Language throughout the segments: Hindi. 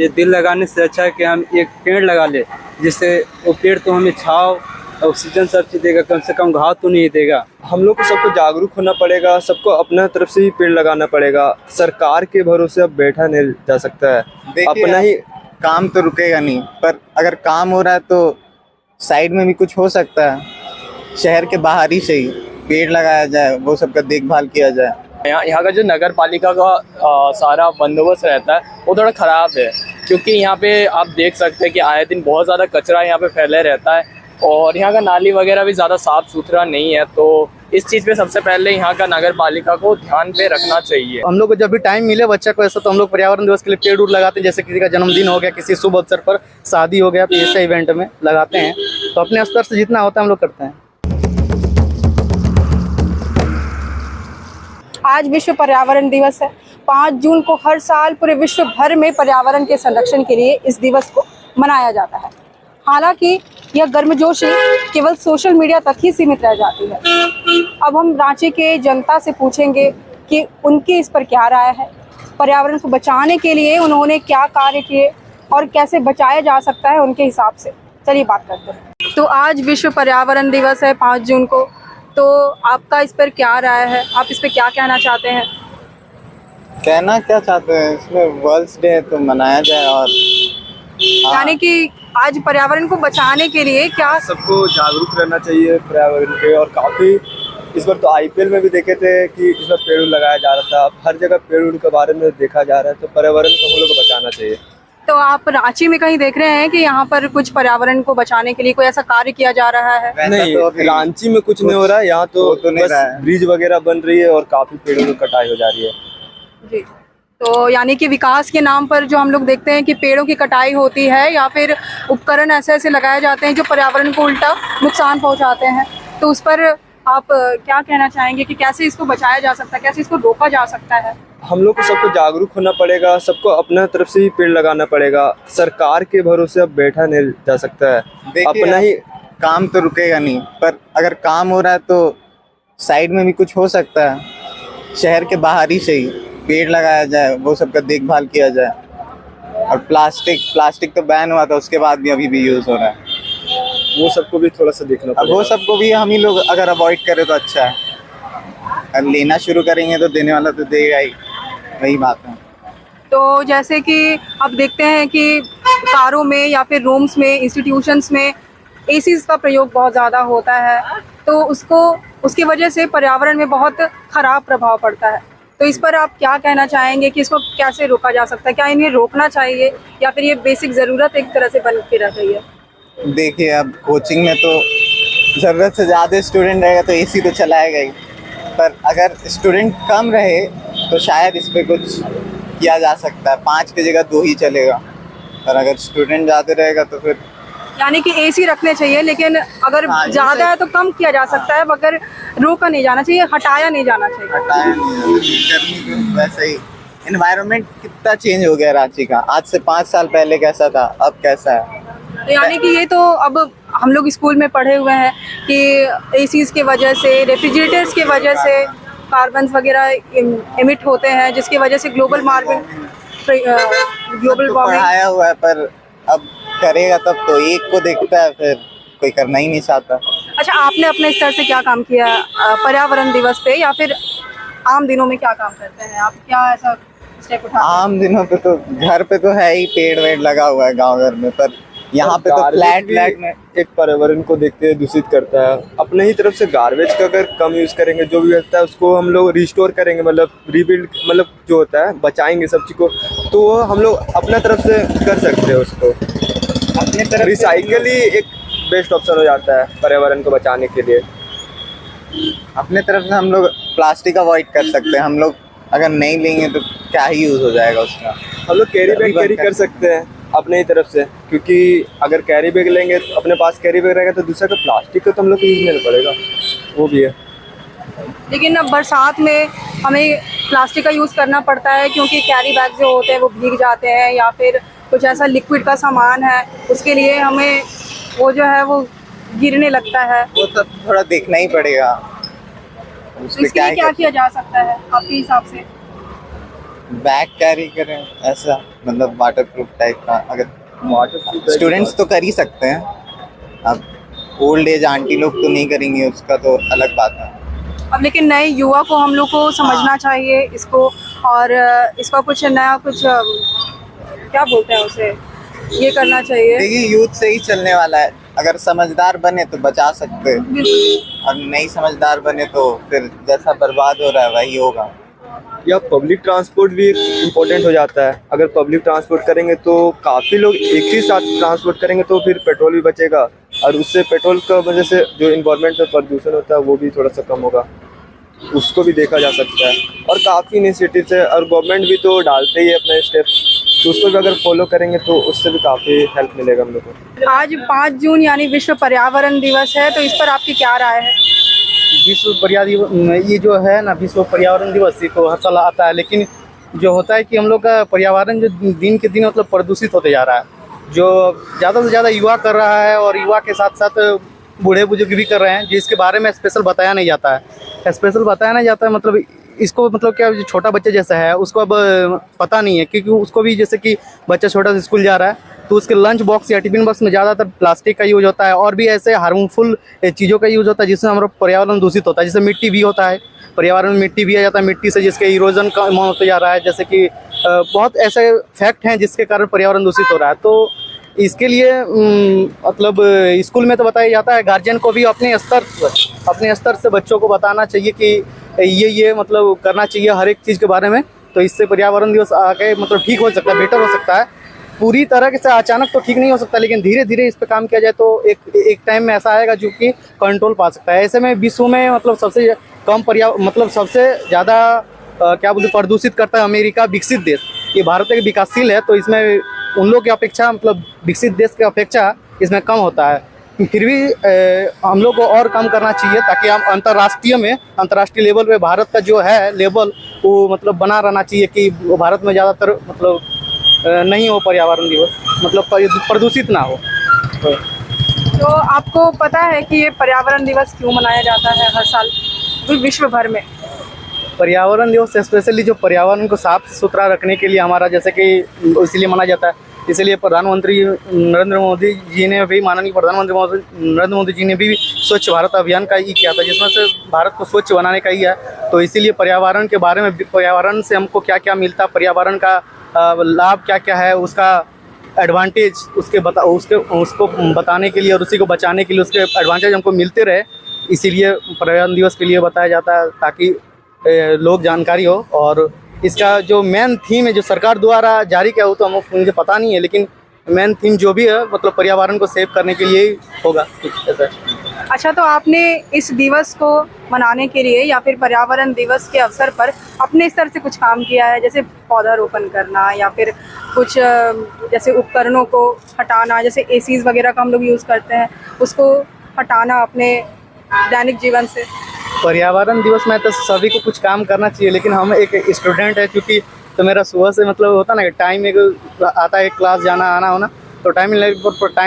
ये दिल लगाने से अच्छा है कि हम एक पेड़ लगा ले, जिससे वो पेड़ तो हमें छाव ऑक्सीजन सब चीज देगा, कम से कम घाव तो नहीं देगा। हम लोग को सबको जागरूक होना पड़ेगा, सबको अपना तरफ से ही पेड़ लगाना पड़ेगा। सरकार के भरोसे अब बैठा नहीं जा सकता है। अपना ही काम तो रुकेगा नहीं, पर अगर काम हो रहा है तो साइड में भी कुछ हो सकता है। शहर के बाहर ही से ही पेड़ लगाया जाए, वो सबका देखभाल किया जाए। यहाँ का जो नगर पालिका का सारा बंदोबस्त रहता है वो थोड़ा ख़राब है, क्योंकि यहाँ पे आप देख सकते हैं कि आए दिन बहुत ज़्यादा कचरा यहाँ पे फैले रहता है और यहाँ का नाली वगैरह भी ज़्यादा साफ़ सुथरा नहीं है। तो इस चीज़ पे सबसे पहले यहाँ का नगर पालिका को ध्यान पे रखना चाहिए। हम लोग को जब भी टाइम मिले बच्चा को ऐसा, तो हम लोग पर्यावरण दिवस के लिए पेड़ उड़ लगाते हैं। जैसे किसी का जन्मदिन हो गया, किसी शुभ अवसर पर शादी हो गया, तो ऐसे इवेंट में लगाते हैं। तो अपने स्तर से जितना होता है हम लोग करते हैं। आज विश्व पर्यावरण दिवस है। 5 जून को हर साल पूरे विश्व भर में पर्यावरण के संरक्षण के लिए इस दिवस को मनाया जाता है। हालांकि यह गर्मजोशी केवल सोशल मीडिया तक ही सीमित रह जाती है। अब हम रांची के जनता से पूछेंगे कि उनकी इस पर क्या राय है, पर्यावरण को बचाने के लिए उन्होंने क्या कार्य किए और कैसे बचाया जा सकता है उनके हिसाब से। चलिए बात करते हैं। तो आज विश्व पर्यावरण दिवस है 5 जून को, तो आपका इस पर क्या राय है? आप इस पर क्या कहना चाहते हैं? कहना क्या चाहते हैं, इसमें वर्ल्ड्स डे है तो मनाया जाए। और यानी कि आज पर्यावरण को बचाने के लिए क्या सबको जागरूक रहना चाहिए पर्यावरण के। और काफ़ी इस बार तो IPL में भी देखे थे कि इस बार पेड़ लगाया जा रहा था। अब हर जगह पेड़ के बारे में देखा जा रहा है, तो पर्यावरण को हम लोग को बचाना चाहिए। तो आप रांची में कहीं देख रहे हैं कि यहाँ पर कुछ पर्यावरण को बचाने के लिए कोई ऐसा कार्य किया जा रहा है? नहीं, तो अभी रांची में कुछ नहीं हो रहा है। यहाँ तो नहीं बस रहा है। ब्रिज वगैरह बन रही है और काफ़ी पेड़ों की कटाई हो जा रही है। जी, तो यानी कि विकास के नाम पर जो हम लोग देखते हैं कि पेड़ों की कटाई होती है या फिर उपकरण ऐसे ऐसे लगाए जाते हैं जो पर्यावरण को उल्टा नुकसान पहुंचाते हैं, तो उस पर आप क्या कहना चाहेंगे कि कैसे इसको बचाया जा सकता है, कैसे इसको रोका जा सकता है? हम लोग को सबको जागरूक होना पड़ेगा, सबको अपना तरफ से ही पेड़ लगाना पड़ेगा। सरकार के भरोसे अब बैठा नहीं जा सकता है। अपना ही काम तो रुकेगा नहीं, पर अगर काम हो रहा है तो साइड में भी कुछ हो सकता है। शहर के बाहर ही से ही पेड़ लगाया जाए, वो सबका देखभाल किया जाए। और प्लास्टिक तो बैन हुआ था, उसके बाद भी अभी भी यूज हो रहा है। वो सबको भी थोड़ा सा देखना अब पड़ेगा। वो सबको भी हम ही लोग अगर अवॉइड करें तो अच्छा है। अगर लेना शुरू करेंगे तो देने वाला तो देगा ही, वही बात है। तो जैसे कि अब देखते हैं कि कारों में या फिर रूम्स में, इंस्टीट्यूशंस में एसीज का प्रयोग बहुत ज़्यादा होता है, तो उसकी वजह से पर्यावरण में बहुत ख़राब प्रभाव पड़ता है। तो इस पर आप क्या कहना चाहेंगे कि इसको कैसे रोका जा सकता है? क्या इन्हें रोकना चाहिए या फिर ये बेसिक ज़रूरत एक तरह से बन के रह गई है? देखिए, अब कोचिंग में तो ज़रूरत से ज़्यादा स्टूडेंट रहेगा तो एसी तो चलाएगा ही, पर अगर स्टूडेंट कम रहे तो शायद इस पर कुछ किया जा सकता है। 5 की जगह 2 ही चलेगा, पर अगर स्टूडेंट ज़्यादा रहेगा तो फिर यानी कि एसी रखने चाहिए, लेकिन अगर ज़्यादा है तो कम किया जा सकता है, मगर रोका नहीं जाना चाहिए, हटाया नहीं जाना चाहिए। हटाया नहीं गर्मी को। वैसे ही एनवायरनमेंट कितना चेंज हो गया रांची का। आज से 5 साल पहले कैसा था, अब कैसा है। तो यानी कि ये तो अब हम लोग स्कूल में पढ़े हुए हैं कि एसीज के वजह से, रेफ्रिजरेटर्स के वजह से कार्बन वगैरह इमिट होते हैं, जिसकी वजह से ग्लोबल वार्मिंग पढ़ाया हुआ है, पर अब करेगा तब तो एक को देखता है, फिर कोई करना ही नहीं चाहता। अच्छा, आपने अपने स्तर से क्या काम किया पर्यावरण दिवस पे, या फिर आम दिनों में क्या काम करते हैं आप? क्या ऐसा स्टेप उठाते हैं? आम दिनों पे तो घर पे तो है ही पेड़ वेड़ लगा हुआ है गांव घर में, पर यहाँ पे तो फ्लैट में एक पर्यावरण को देखते हुए दूषित करता है। अपने ही तरफ से गार्बेज का अगर कम यूज करेंगे, जो भी होता है उसको हम लोग रिस्टोर करेंगे, मतलब रीबिल्ड, मतलब जो होता है बचाएंगे सब चीज को, तो वो हम लोग अपना तरफ से कर सकते हैं। उसको अपने तरफ रिसाइकल ही एक बेस्ट ऑप्शन हो जाता है पर्यावरण को बचाने के लिए। अपने तरफ से हम लोग प्लास्टिक अवॉइड कर सकते हैं। हम लोग अगर नहीं लेंगे तो क्या ही यूज हो जाएगा उसका। हम लोग कैरी बैग कैरी कर सकते हैं अपने ही तरफ से, क्योंकि अगर कैरी बैग लेंगे, अपने पास कैरी बैग रहेगा तो दूसरा का प्लास्टिक का तो हम लोग को यूज नहीं पड़ेगा, वो भी है। लेकिन अब बरसात में हमें प्लास्टिक का यूज़ करना पड़ता है, क्योंकि कैरी बैग जो होते हैं वो भीग जाते हैं, या फिर कुछ ऐसा लिक्विड का सामान है उसके लिए हमें वो जो है वो गिरने लगता है। वो सब थोड़ा देखना ही पड़ेगा। तो इसके लिए क्या किया जा सकता है आपके हिसाब से? बैग कैरी करें, ऐसा मतलब वाटर प्रूफ टाइप का। अगर स्टूडेंट्स तो कर ही सकते हैं, अब ओल्ड एज आंटी लोग तो नहीं करेंगे, उसका तो अलग बात है। अब लेकिन नए युवा को हम लोग को समझना चाहिए इसको, और इसका कुछ नया कुछ क्या बोलते हैं उसे, ये करना चाहिए। देखिए यूथ से ही चलने वाला है, अगर समझदार बने तो बचा सकते हैं, बिल्कुल। और नहीं समझदार बने तो फिर जैसा बर्बाद हो रहा है वही होगा। या पब्लिक ट्रांसपोर्ट भी इम्पोर्टेंट हो जाता है। अगर पब्लिक ट्रांसपोर्ट करेंगे तो काफ़ी लोग एक ही साथ ट्रांसपोर्ट करेंगे तो फिर पेट्रोल भी बचेगा, और उससे पेट्रोल का वजह से जो इन्वायरमेंट में प्रदूषण होता है वो भी थोड़ा सा कम होगा, उसको भी देखा जा सकता है। और काफ़ी इनिशिएटिव्स है, और गवर्नमेंट भी तो डालते ही है अपने स्टेप्स, तो उसको भी अगर फॉलो करेंगे तो उससे भी काफ़ी हेल्प मिलेगा हम लोग को। आज 5 जून यानी विश्व पर्यावरण दिवस है, तो इस पर आपकी क्या राय है? विश्व पर्यावरण, ये जो है ना विश्व पर्यावरण दिवस, ये को हर साल आता है, लेकिन जो होता है कि हम लोग का पर्यावरण जो दिन के दिन मतलब प्रदूषित होते जा रहा है, जो ज़्यादा से ज़्यादा युवा कर रहा है, और युवा के साथ साथ बूढ़े बुजुर्ग भी कर रहे हैं, जिसके बारे में स्पेशल बताया नहीं जाता है। स्पेशल बताया नहीं जाता है मतलब इसको, मतलब क्या, जो छोटा बच्चा जैसा है उसको अब पता नहीं है, क्योंकि उसको भी जैसे कि बच्चा छोटा सा स्कूल जा रहा है तो उसके लंच बॉक्स या टिफिन बॉक्स में ज़्यादातर प्लास्टिक का यूज होता है, और भी ऐसे हार्मफुल चीज़ों का यूज होता है जिससे हमारा पर्यावरण दूषित होता है। जैसे मिट्टी भी होता है, पर्यावरण में मिट्टी भी आ जाता है, मिट्टी से जिसके इरोजन का होता जा रहा है, जैसे कि बहुत ऐसे फैक्ट हैं जिसके कारण पर्यावरण दूषित हो रहा है। तो इसके लिए मतलब स्कूल में तो बताया जाता है, गार्जियन को भी अपने स्तर से बच्चों को बताना चाहिए कि ये मतलब करना चाहिए हर एक चीज़ के बारे में, तो इससे पर्यावरण दिवस आगे मतलब ठीक हो सकता है, बेटर हो सकता है। पूरी तरह से अचानक तो ठीक नहीं हो सकता, लेकिन धीरे धीरे इस पर काम किया जाए तो एक टाइम में ऐसा आएगा जो कि कंट्रोल पा सकता है। ऐसे में विश्व में मतलब सबसे कम मतलब सबसे ज़्यादा क्या बोलते प्रदूषित करता है अमेरिका, विकसित देश। ये भारत एक विकासशील है, तो इसमें उन लोग की अपेक्षा मतलब विकसित देश की अपेक्षा इसमें कम होता है। फिर भी हम लोग को और कम करना चाहिए, ताकि हम अंतर्राष्ट्रीय लेवल पे भारत का जो है लेवल वो मतलब बना रहना चाहिए कि भारत में ज़्यादातर मतलब नहीं हो पर्यावरण दिवस, मतलब प्रदूषित ना हो। तो आपको पता है कि ये पर्यावरण दिवस क्यों मनाया जाता है हर साल विश्व भर में? पर्यावरण दिवस स्पेशली जो पर्यावरण को साफ सुथरा रखने के लिए हमारा जैसे कि इसीलिए मनाया जाता है। इसलिए प्रधानमंत्री नरेंद्र मोदी जी ने भी, माननीय प्रधानमंत्री नरेंद्र मोदी जी ने भी स्वच्छ भारत अभियान का ही किया था, जिसमें से भारत को स्वच्छ बनाने का ही है। तो इसीलिए पर्यावरण के बारे में, पर्यावरण से हमको क्या क्या मिलता, पर्यावरण का लाभ क्या क्या है, उसका एडवांटेज उसको बताने के लिए और उसी को बचाने के लिए उसके एडवांटेज हमको मिलते रहे, इसीलिए पर्यावरण दिवस के लिए बताया जाता है, ताकि लोग जानकारी हो। और इसका जो मेन थीम है जो सरकार द्वारा जारी किया हो तो मुझे पता नहीं है, लेकिन मेन थीम जो भी है मतलब पर्यावरण को सेव करने के लिए ही होगा ऐसा। अच्छा, तो आपने इस दिवस को मनाने के लिए या फिर पर्यावरण दिवस के अवसर पर अपने स्तर से कुछ काम किया है, जैसे पौधारोपण करना या फिर कुछ जैसे उपकरणों को हटाना, जैसे एसीज वगैरह का हम लोग यूज़ करते हैं उसको हटाना अपने दैनिक जीवन से? पर्यावरण दिवस में तो सभी को कुछ काम करना चाहिए, लेकिन हम एक स्टूडेंट है क्योंकि, तो मेरा सुबह से मतलब होता ना कि टाइम एक आता है क्लास जाना आना होना, तो टाइम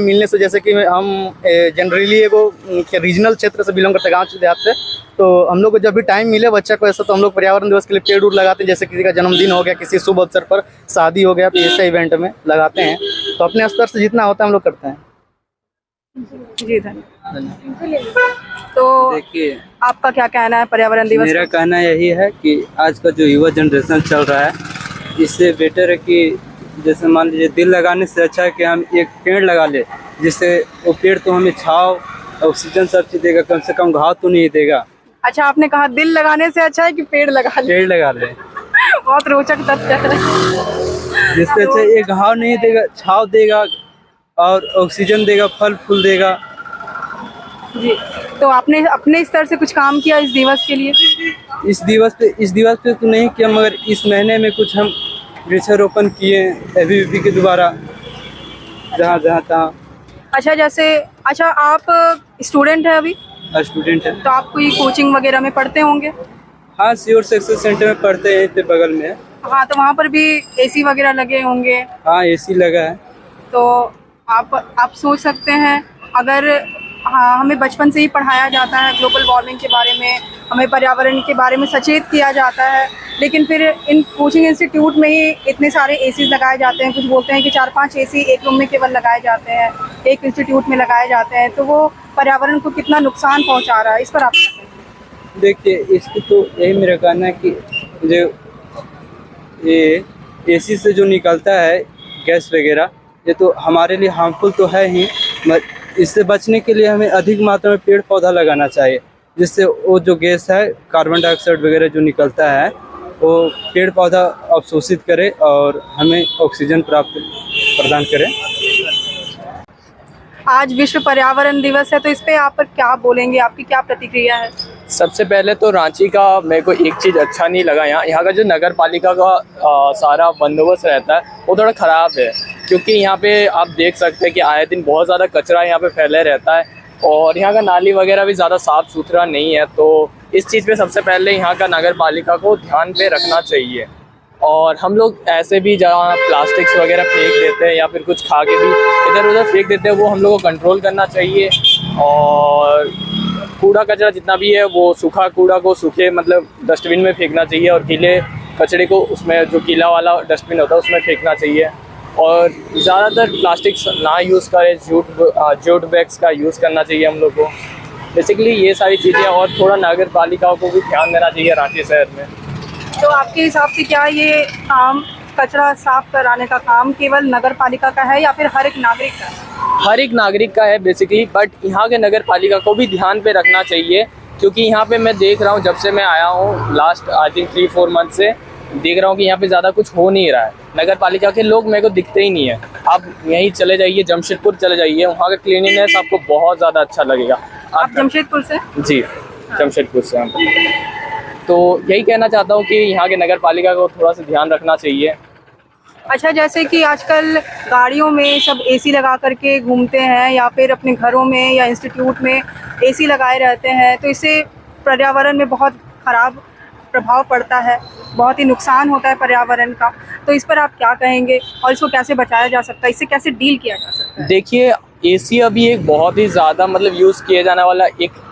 मिलने से जैसे कि हम जनरली एगो रीजनल क्षेत्र से बिलोंग करते हैं, गाँव देहात से, तो हम लोग को जब भी टाइम मिले बच्चा को ऐसा, तो हम लोग पर्यावरण दिवस के लिए पेड़ उड़ लगाते हैं। जैसे किसी का जन्मदिन हो गया, किसी शुभ अवसर पर शादी हो गया, तो ऐसे इवेंट में लगाते हैं। तो अपने स्तर से जितना होता है हम लोग करते हैं। जी धन्यवाद। तो देखिए, आपका क्या कहना है पर्यावरण दिवस? मेरा कहना यही है कि आज का जो युवा जनरेशन चल रहा है, इससे बेटर है कि जैसे मान लीजिए दिल लगाने से अच्छा है कि हम एक पेड़ लगा ले, जिससे वो पेड़ तो हमें छाव, ऑक्सीजन सब चीज देगा, कम से कम घाव तो नहीं देगा। अच्छा, आपने कहा दिल लगाने से अच्छा है कि पेड़ लगा ले। पेड़ लगा ले, बहुत रोचक तथ्य है। जिससे अच्छा ये घाव नहीं देगा, छाव देगा और ऑक्सीजन देगा, फल फूल देगा। जी, तो आपने अपने स्तर से कुछ काम किया इस दिवस के लिए? इस दिवस पे तो नहीं किया, मगर इस महीने में कुछ हम वृक्षारोपण किए ABVP के द्वारा, जहाँ तहाँ। अच्छा, आप स्टूडेंट है अभी? स्टूडेंट है। तो आप कोई कोचिंग वगैरह में पढ़ते होंगे? हाँ, श्योर सक्सेस सेंटर में पढ़ते हैं, यहीं पे बगल में है। हाँ, तो वहाँ पर भी AC वगैरह लगे होंगे? हाँ, AC लगा है। तो आप सोच सकते हैं, अगर हाँ हमें बचपन से ही पढ़ाया जाता है ग्लोबल वार्मिंग के बारे में हमें पर्यावरण के बारे में सचेत किया जाता है, लेकिन फिर इन कोचिंग इंस्टीट्यूट में ही इतने सारे एसी लगाए जाते हैं। कुछ बोलते हैं कि 4-5 एसी एक रूम में केवल लगाए जाते हैं, एक इंस्टीट्यूट में लगाए जाते हैं, तो वो पर्यावरण को कितना नुकसान पहुंचा रहा है, इस पर आप क्या कहेंगे? देखिए, इसकी तो यही मेरा कहना है कि जो ये एसी से जो निकलता है गैस वगैरह, ये तो हमारे लिए हार्मफुल तो है ही, इससे बचने के लिए हमें अधिक मात्रा में पेड़ पौधा लगाना चाहिए, जिससे वो जो गैस है कार्बन डाइऑक्साइड वगैरह जो निकलता है वो पेड़ पौधा अवशोषित करे और हमें ऑक्सीजन प्रदान करे। आज विश्व पर्यावरण दिवस है, तो इस पे आप पर क्या बोलेंगे, आपकी क्या प्रतिक्रिया है? सबसे पहले तो रांची का मेरे को एक चीज़ अच्छा नहीं लगा, यहाँ का जो नगर पालिका का सारा बंदोबस्त रहता है वो थोड़ा ख़राब है, क्योंकि यहाँ पे आप देख सकते हैं कि आए दिन बहुत ज़्यादा कचरा यहाँ पे फैले रहता है और यहाँ का नाली वगैरह भी ज़्यादा साफ़ सुथरा नहीं है। तो इस चीज़ पे सबसे पहले यहाँ का नगर पालिका को ध्यान पे रखना चाहिए। और हम लोग ऐसे भी जहाँ प्लास्टिक्स वगैरह फेंक देते हैं या फिर कुछ खा के भी इधर उधर फेंक देते हैं, वो हम लोग को कंट्रोल करना चाहिए। और कूड़ा कचरा जितना भी है वो सूखा कूड़ा को सूखे मतलब डस्टबिन में फेंकना चाहिए और गीले कचरे को उसमें जो गीला वाला डस्टबिन होता है उसमें फेंकना चाहिए। और ज़्यादातर प्लास्टिक्स ना यूज़ करें, जूट बैग्स का यूज़ करना चाहिए हम लोग को। बेसिकली ये सारी चीज़ें, और थोड़ा नगर पालिकाओं को भी ध्यान देना चाहिए रांची शहर में। तो आपके हिसाब से क्या ये काम, कचरा साफ कराने का काम केवल नगर पालिका का है या फिर हर एक नागरिक का है? हर एक नागरिक का है बेसिकली, बट यहाँ के नगर पालिका को भी ध्यान पे रखना चाहिए, क्योंकि यहाँ पे मैं देख रहा हूँ जब से मैं आया हूँ लास्ट आई थिंक 3-4 मंथ से देख रहा हूँ कि यहाँ पे ज़्यादा कुछ हो नहीं रहा है। नगर पालिका के लोग मेरे को दिखते ही नहीं है। आप यहीं चले जाइए, जमशेदपुर चले जाइए, वहाँ का क्लीनिनेस आपको बहुत ज़्यादा अच्छा लगेगा। आप जमशेदपुर से? जी, जमशेदपुर से हम। तो यही कहना चाहता हूँ कि यहाँ के नगर पालिका को थोड़ा सा ध्यान रखना चाहिए। अच्छा, जैसे कि आजकल गाड़ियों में सब एसी लगा करके घूमते हैं या फिर अपने घरों में या इंस्टीट्यूट में एसी लगाए रहते हैं, तो इससे पर्यावरण में बहुत ख़राब प्रभाव पड़ता है, बहुत ही नुकसान होता है पर्यावरण का। तो इस पर आप क्या कहेंगे और इसको कैसे बचाया जा सकता है, इससे कैसे डील किया जा सकता है? देखिए, एसी अभी एक बहुत ही ज़्यादा मतलब यूज़ किए जाने वाला एक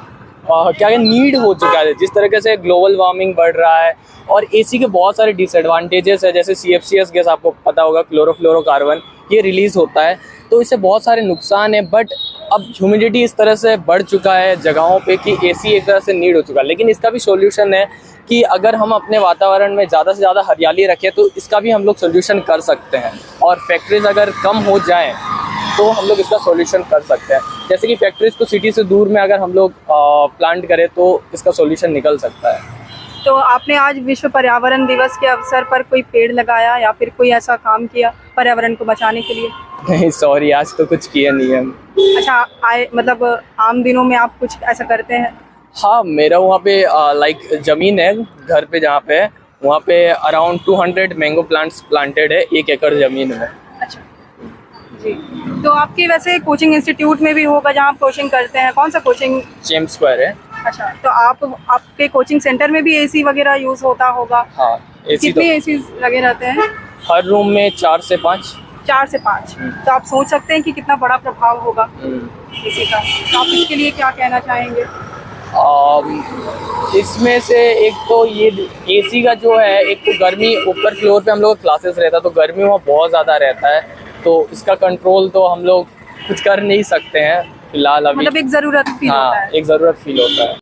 क्या नीड हो चुका है। जिस तरीके से ग्लोबल वार्मिंग बढ़ रहा है और एसी के बहुत सारे डिसएडवांटेजेस है, जैसे CFCS गैस आपको पता होगा, क्लोरोफ्लोरोकार्बन, ये रिलीज़ होता है, तो इससे बहुत सारे नुकसान है। बट अब ह्यूमिडिटी इस तरह से बढ़ चुका है जगहों पे कि एसी एक तरह से नीड हो चुका है। लेकिन इसका भी सॉल्यूशन है कि अगर हम अपने वातावरण में ज़्यादा से ज़्यादा हरियाली रखें तो इसका भी हम लोग सॉल्यूशन कर सकते हैं। और फैक्ट्रीज अगर कम हो जाएं तो हम लोग इसका सॉल्यूशन कर सकते हैं। जैसे कि फैक्ट्रीज को सिटी से दूर में अगर हम लोग प्लांट करें तो इसका सॉल्यूशन निकल सकता है। तो आपने आज विश्व पर्यावरण दिवस के अवसर पर कोई पेड़ लगाया या फिर कोई ऐसा काम किया पर्यावरण को बचाने के लिए? नहीं, सॉरी, आज तो कुछ किया नहीं है। अच्छा, मतलब आम दिनों में आप कुछ ऐसा करते हैं? हाँ, मेरा वहाँ पे लाइक ज़मीन है घर पे, जहाँ पे वहाँ पे अराउंड 200 मैंगो प्लांट्स प्लांटेड है 1 एकड़ ज़मीन में। अच्छा जी, तो आपके वैसे कोचिंग इंस्टीट्यूट में भी होगा जहाँ आप कोचिंग करते हैं, कौन सा कोचिंग? जेम्स स्क्वायर है। अच्छा, तो आपके कोचिंग सेंटर में भी एसी वगैरह यूज़ होता होगा? हाँ, एसी कितने तो एसी लगे रहते हैं? हर रूम में 4 से 5। 4 से 5। तो आप सोच सकते हैं कि कितना बड़ा प्रभाव होगा एसी का। तो आप इसके लिए क्या कहना चाहेंगे? इसमें से एक तो ये एसी का जो है, एक तो गर्मी, ऊपर फ्लोर पे हम लोग क्लासेस रहता है तो गर्मी वहाँ बहुत ज़्यादा रहता है, तो इसका कंट्रोल तो हम लोग कुछ कर नहीं सकते हैं फिलहाल अभी। मतलब एक ज़रूरत फील होता है। हाँ, एक ज़रूरत फील होता है।